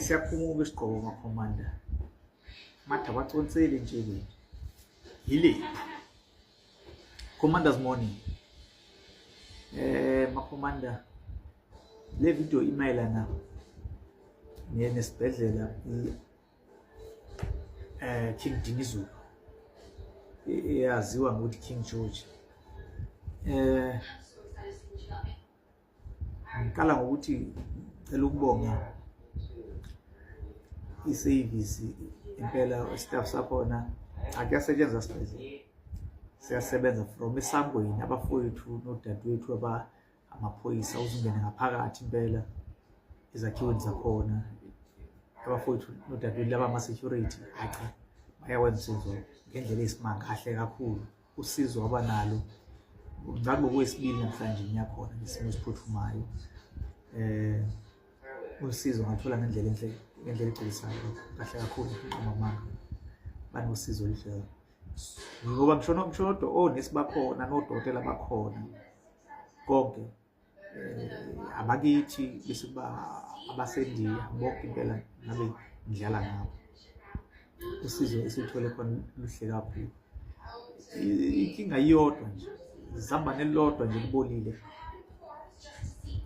Siyaphuma isigqoko makhomanda made abaconseli nje ke yile commanders morning makhomanda le video imayelana nesibhedlela King Dinizulu eyaziwa ngokuthi King George ngikala ngokuthi cela ukubonga iservice impela staff sakhona akuyasetshenzwa sibhedlela siyasebenza from esangweni abafowethu nodadewethu amaphoyisa uzungene ngaphakathi impela ezakhiweni zakhona abafowethu nodadewethu laba ama security hacha bayawenza umsebenzi ngendlela esimanga kahle kakhulu usizo abanalo ngabe okwesibili namhlanje ngiyakhona isimo esiphuthumayo usizo ngathola ngendlela enhle ngendlela egculisayo kahle kakhulu amamanga banosizo oluhle ngoba ngisho nesibakhona nodokotela bakhona konke abakithi bese abasendiya bonke impela ngabe ngidlala ngabo usizo esithole khona luhle kakhulu inkinga iyodwa nje zamba nelodwa nje libolile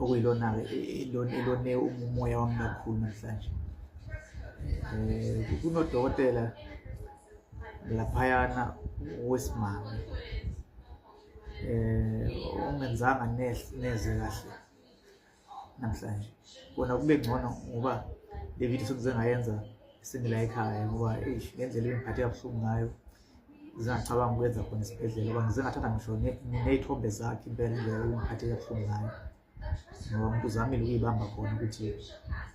okuyilona ke elone umoya wami kakhulu namhlanje kunodokotela laphayana wesimanga ungenzanga neze kahle namhlanje bona kube ngcono ngoba le video sokuze ngayenza sengila ekhaya ngoba ngendlela engiphathe kabuhlungu ngayo zingacabanga ukwenza khona esibhedlela ngoba ngize ngathatha ngisho nezithombe zakhe impela nje ngiphathe kabuhlungu ngayo ngoba umuntu uzamile ukuyibamba khona ukuthi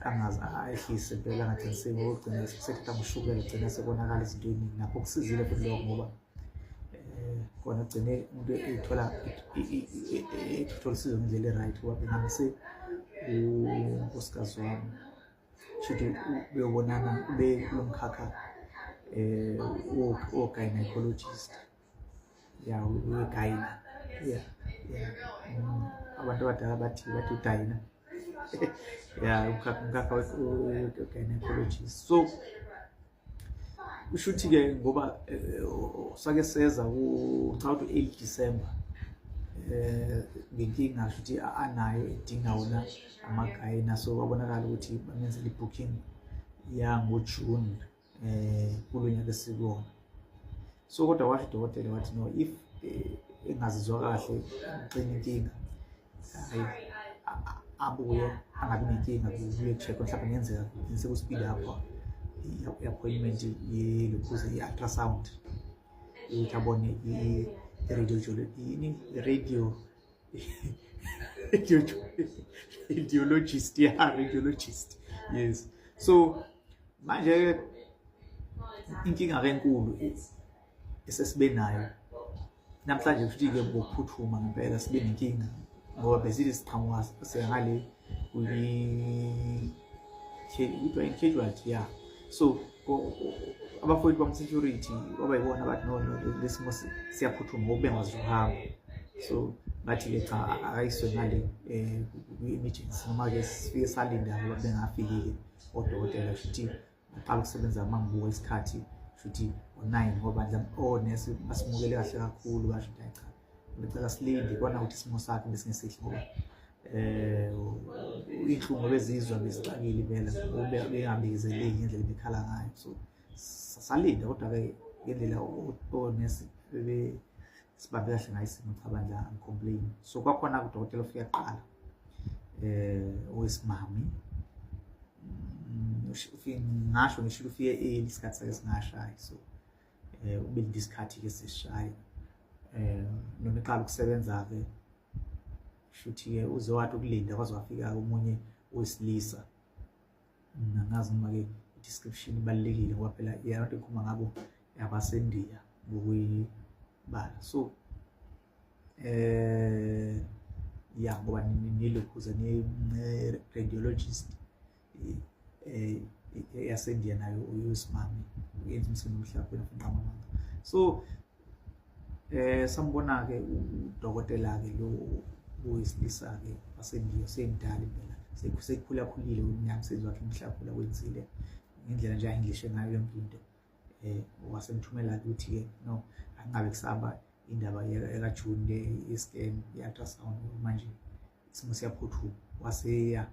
angazi ayehlise impela angaqiniseki ngokugcina sekuthatha ngoshukela gcina sekubonakala izinto eziningi lapho kusizile futhi lokho ngoba kona gcine umuntu ethola usizo ngendlela right ngoba bengamise unkosikazi wami shothi uyobonana ube kulomkhakha gynecologist uyegayina abantu abadala bathi udayina umkhakha we-gynecologist so ushuthi ke ngoba sake seza ngicabanga 8 December ngenkinga futhi anayo edinga wona amagayina so babonakala ukuthi bamenzele ibooking yangoJune kulonyaka esikuwona so kodwa washo udokotela wathi no if engazizwa kahle ngicela inkinga hayi abuye angabi nenkinga kuye check mhlawumbe ngenzeka ngise ku speed apha i-appointment yelokhuze i-ultrasound ukubone radiologist radiologist yes so manje inkinga enkulu esesibe nayo namhlanje futhi ke ngokuphuthuma ngempela sibe nenkinga ngoba besithi siqhamuka sengale casualty ya so abafowethu bam security babayibona bathi no lesimo siyaphuthuma ngoba bengazizohamba so bathi ke cha akayiswe ngale emergency noma ke sifike salinda ngoba bengafiki odokotela futhi baqala ukusebenza mangibuka isikhathi futhi o9 ngoba nesi basimukele kahle kakhulu basho cha ngicela silinde kona ukuthi isimo sakhe besingesihle ngoba inhlungu bezizwa bezixakile impela ngoba bengabikeleki ngendlela bekhala ngayo so salinda kodwa ke ngendlela onesi sibambe kahle ngayisimo cabandla ngicomplain so kwakhona udokotela ufika qala owesimami ufike ngasho ngisho ufike isikhathi sake singashayi so ubili isikhathi ke sishaye noma eqala ukusebenza ke futhi ke uzowathi ukulinda kwaze wafika umunye wesilisa nangazi noma ke description ibalekile ngoba phela iyabantu ekhuluma ngabo yabasendiya ngokuyibala so ya ngoba nilokhuza ni radiologist yasendiya nayo uyisimami yenza umsebenzi omhlaphe nofaqamanga so sambona ke udokotela ke lo wesilisa ke wasendiya semdala impela sekukhula khulile unyamsezi wakhe umhlakhula kwenzile ngendlela nje English ngayo yonke into wasemthumela ukuthi ke no angabe kusaba indaba ekaJune ye-scan ye-ultrasound manje isimo siyaphuthuma waseya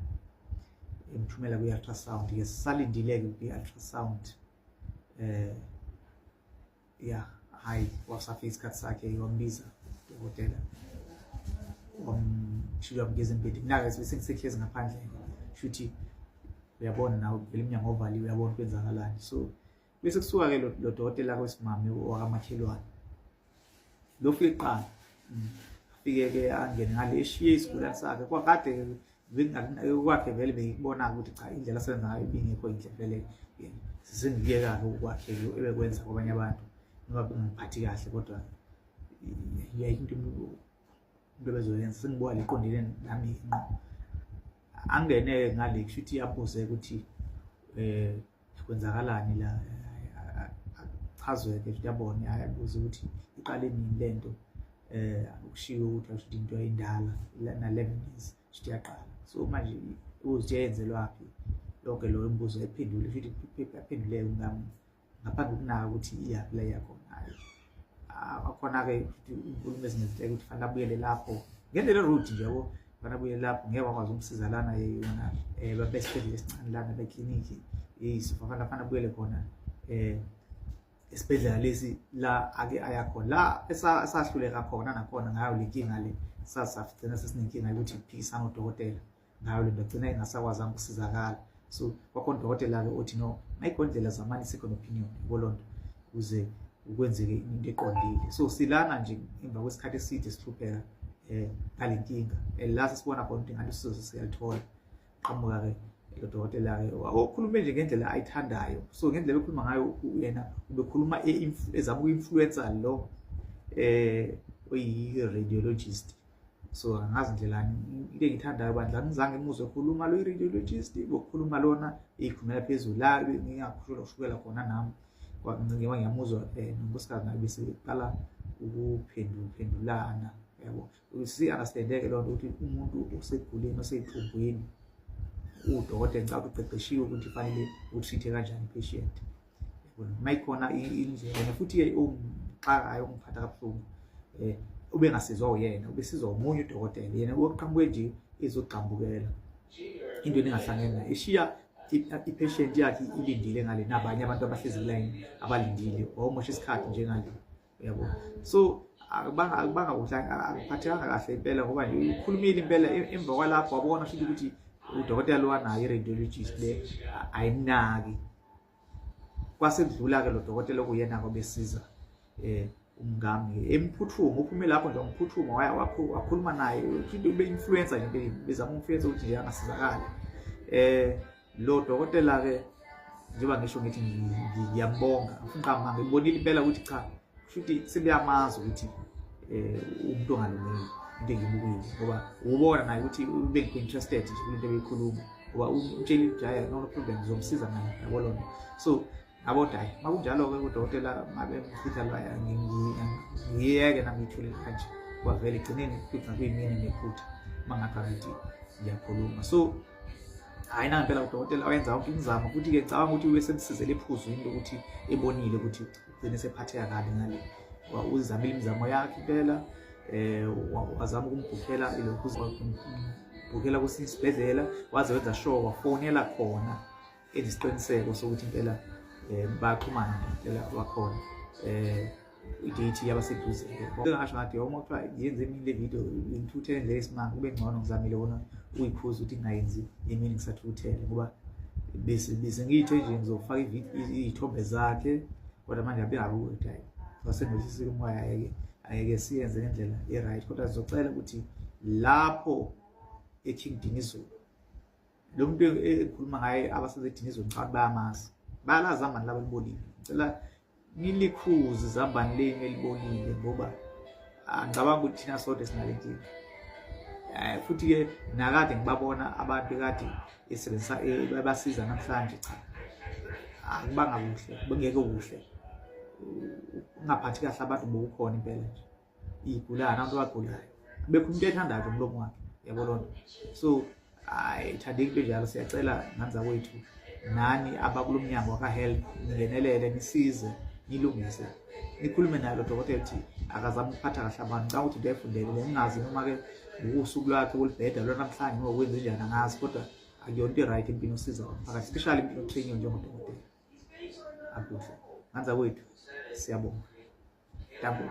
emthumela kwi-ultrasound ke salindileke kwi-ultrasound hayi wasafika isikhathi sakhe wambiza udokotela wamshiya mgeze empedeni nake sehlezi ngaphandle shuthi uyabona nawe vele iminyango ovaliwe uyabona kwenzakalani so bese kusuka ke lo dokotela kwesimame wakamakhelwane lo fike qala afike ke angene ngale eshiye isigulane sakhe kwakade kwakhe vele beyibona ukuthi cha indlela asenza ngayo ibingekho inhle vele sisengiyeka ukwakhe ebekwenza kwabanye abantu ngoba ngiphathi kahle kodwa into bezoyenza sengibuka liqondile nami angene ngale kushuthi yabuze ukuthi kwenzakalani la chazwe ke yabona ayabuza ukuthi iqale nini lento ukushiya ukuthi asho into ayindala na 11 years shithi yaqala so manje uzithenzelwaphi lonke lo mbuzo ephendule futhi ephendule ngaphandle kunaka ukuthi iyaphi la yakhona akhona ke inkulumo ezineziteke ukuthi fanele abuyele lapho ngendlela route nje yabo fanele abuyele lapho ngeke wakwazi ukumsiza lana yona babesibhedlela esincane lana bekliniki yisifo fanele abuyele khona esibhedlela lesi la ake ayakhona la esahluleka khona nakhona ngayo lenkinga le sasigcina sesinenkinga ukuthi iphikisana udokotela ngayo le ngagcina engasakwazi ukusizakala so kwakhona udokotela ke uthi no mayikondlela zamani second opinion bolonto uze ukwenzeke into eqondile so silana nje emva kwesikhathi eside sihlupheka ngalenkinga la sisibona khona ukuthi ngathi sizo siyalithola qhamuka ke lo dokotela ke okhulume nje ngendlela ayithandayo so ngendlela ekhuluma ngayo yena ubekhuluma ezama uku-influencer lo oyi-radiologist so angazi ndlelani into engithandayo bandla ngizange ngimuzwe ekhuluma lo i-radiologist ngokukhuluma lona eyikhumela phezulu la ngingakhulula ushukela khona nami ngiwa ngiyamuzwa nonkosikazi naye bese qala ukuphendulana yabo si-understand-eke loo nto ukuthi umuntu oseguleni oseyithumbweni udokotela ngicabanga uqeqeshiwe ukuthi fanele utreat-e kanjani i-patient mayikhona indlela futhi-ke ongixakayo ongiphatha kabuhlungu ube ngasizwa uyena ubesizwa umunye udokotela yena oqhamuke nje ezogqambukela into engahlangene nayo eshiya i-patient yakhe ilindile ngale nabanye abantu abahlezi kulayini abalindile wawumosha isikhathi njengale yabo so akubanga akuphathekanga kahle impela ngoba nje ukhulumile impela emva kwalapho wabona futhi ukuthi udokotela lo wanayo i-radiologist le ayinaki kwasedlula ke lo dokotela okuyena kwabesiza umngami emphuthuma uphume lapho nje umphuthuma wakhuluma naye uthi ube influencer nje bezama umfethu ukuthi nje angasizakala lo dokotela ke njengoba ngisho ngithi ngiyambonga ngifuna ngibonile impela ukuthi cha futhi sebeyamazi ukuthi umuntu ongalungile into engibukile ngoba ubona naye ukuthi ube interested nje kulento ebeyikhuluma ngoba umtshela ijaya no problem zomsiza naye yabo lona so abodayi makunjalo ke udokotela mabe mfitha lwaya ngiyeke nami ngithule kanje kwavela igcineni futhi nakuyimini nephutha mangaphakathi ngiyakhuluma so hayi na impela udokotela wenza wonke imizamo futhi ke ngicabanga ukuthi ubesemsizele iphuzu into ukuthi ebonile ukuthi ugcine sephatheka kabi ngale uzamile imizamo yakhe impela wazama ukumbhukhela bhukhela kwesinye isibhedlela waze wenza sure wafonela khona enesiqiniseko sokuthi impela baxhumana ngempela wakhona i-date yabaseduze ngasho ngathi uma kuthiwa yenze emini le video ngithuthele nje isimanga kube ngcono ngizamile wona uyiphuza ukuthi ngingayenzi emini ngisathuthele ngoba bese ngiyithe nje ngizofaka izithombe zakhe kodwa manje abengakuthi hayi wasengolisisile umoya ayeke siyenze ngendlela e-right kodwa sizocela ukuthi lapho eKing Dinizulu lo muntu ekhuluma ngaye abaseZinizulu ngicabanga bayamazi bayalazi zambani laba libonile ngicela nilikhuze zambani leni elibonile ngoba ngicabanga ukuthi thina sonke sinalenkinga futhi ke nakade ngibabona abantu kade esebenzisa babasiza namhlanje cha akubanga kuhle bengeke kuhle ungaphathi kahle abantu bokukhona impela nje igulana abantu abagulayo bekhuluma into ethandayo umlomo wakhe yabo lonto so ayithandi into njalo. Siyacela nanza kwethu nani abakulo mnyango waka-health ningenelele, nisize, nilungise, nikhulume nalo dokotela ukuthi akazama ukuphatha kahle abantu. Xa ukuthi into ayifundele ningazi noma-ke usuku lwakhe olubheda lwanamhlanje noma kwenze njani angazi, kodwa akuyona into right empilweni usiza umphakathi, especially empilweni otrainiwe njengodokotela. Akuhle nanza kwethu, siyabonga. Dabule.